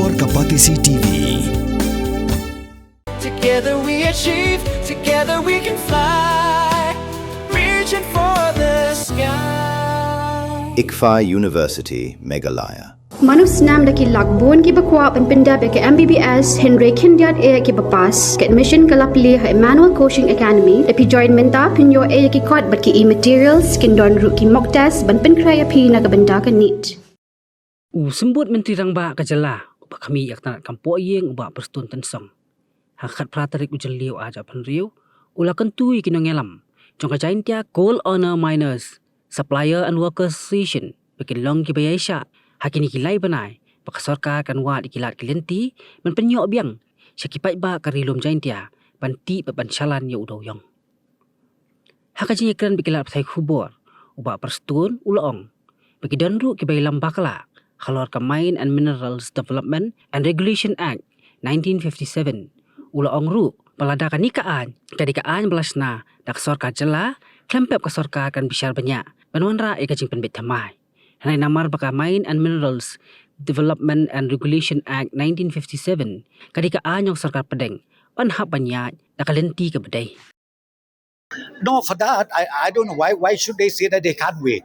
Explore Kapatisi TV. Together we achieve, together we can fly, reaching for the sky. ICFA University, Meghalaya. Manus nam daki lakbon ki bakwa penpinda ke MBBS Henry Kindiat ki bapas ke admission kalapli ha Emmanuel Coaching Academy epi join menta pinyo ki kot bat ki materials kin don ru ki mock test ban penkraya pi na kabenda ka NEET. Sembut menteri rangba kajala ubak kami yak tanat kampo yeng ubak perstun tensong. Hakat pratarik ujeliu aja penriu ula kentui kinong Ïalam. Jong kajain tia Gold Honor Miners Supplier and Workers Association bikin long ki bayasya hakini kilai banai pakasarka kan wat ikilat kilenti men penyo biang syakipai ba karilum jain tia banti pabansalan ya udau yong. Hakajinya kran bikilat psai khubor ubak perstun ulaong bagi danru ki Ïalam Bakla Khalor ka Mine and Minerals Development and Regulation Act 1957 ulaong ru palada ka nikaan kadikaan belasna dak sorka jela klempep ka sorka kan bisyar banyak banwanra ikajing penbit thamai hanai namar baka Mine and Minerals Development and Regulation Act 1957 kadikaan yung sorka pedeng panhap banyak dakalenti ka badai. No, for that, I don't know why should they say that they can't wait.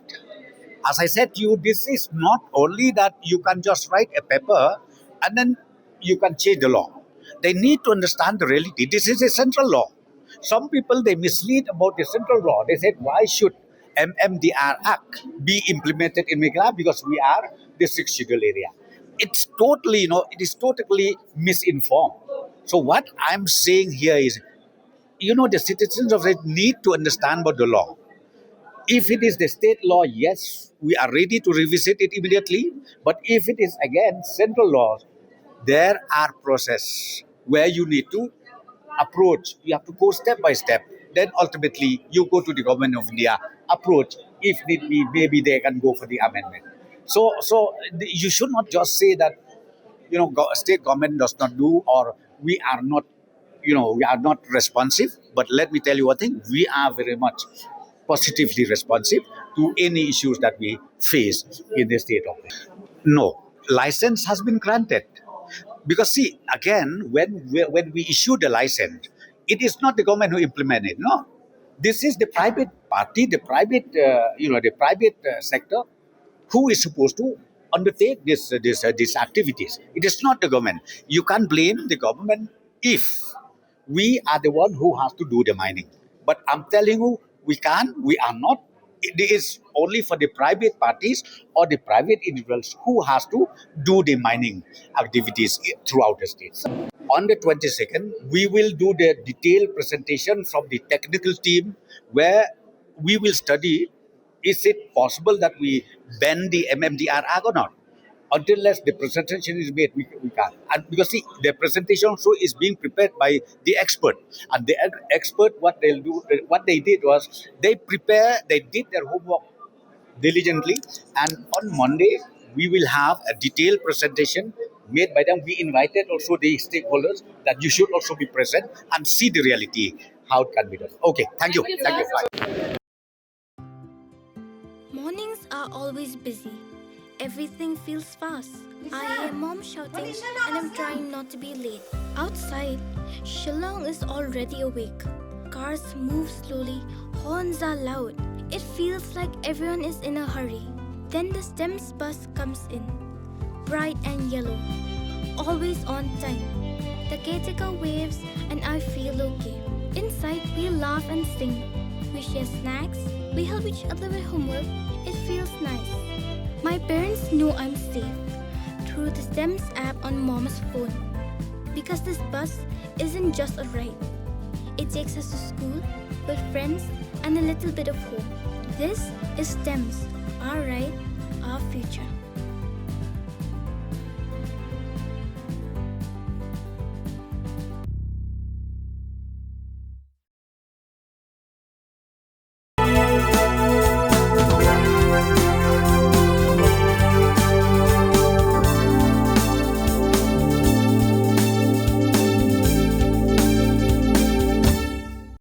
As I said to you, this is not only that you can just write a paper and then you can change the law. They need to understand the reality. This is a central law. Some people, they mislead about the central law. They said, why should Mmdr Act be implemented in Meghalaya? Because we are the 6th schedule area. It's totally, it is totally misinformed. So what I'm saying here is, the citizens of it need to understand about the law. If it is the state law, yes, we are ready to revisit it immediately. But if it is again central laws, there are processes where you need to approach. You have to go step by step. Then ultimately you go to the government of India, approach. If need be, maybe they can go for the amendment. So you should not just say that state government does not do or we are not responsive. But let me tell you one thing: we are very much positively responsive to any issues that we face in the state of it. No, license has been granted. Because see, again, when we issue the license, it is not the government who implement it. No, this is the private party, the private sector who is supposed to undertake these activities. It is not the government. You can't blame the government if we are the one who has to do the mining. But I'm telling you, we are not. It is only for the private parties or the private individuals who has to do the mining activities throughout the states. On the 22nd, we will do the detailed presentation from the technical team where we will study, is it possible that we ban the Mmdr Act or not? Until the presentation is made, we can't. And because see, the presentation also is being prepared by the expert. And the expert, what they did was, they did their homework diligently. And on Monday, we will have a detailed presentation made by them. We invited also the stakeholders that you should also be present and see the reality, how it can be done. Okay, thank you. Thank you. Bye. Mornings are always busy. Everything feels fast. I hear mom shouting and I'm trying not to be late. Outside, Shillong is already awake. Cars move slowly, horns are loud. It feels like everyone is in a hurry. Then the STEMS bus comes in, bright and yellow, always on time. The caretaker waves and I feel okay. Inside, we laugh and sing. We share snacks, we help each other with homework. It feels nice. My parents know I'm safe through the STEMS app on mom's phone. Because this bus isn't just a ride. It takes us to school with friends and a little bit of hope. This is STEMS, our ride, our future.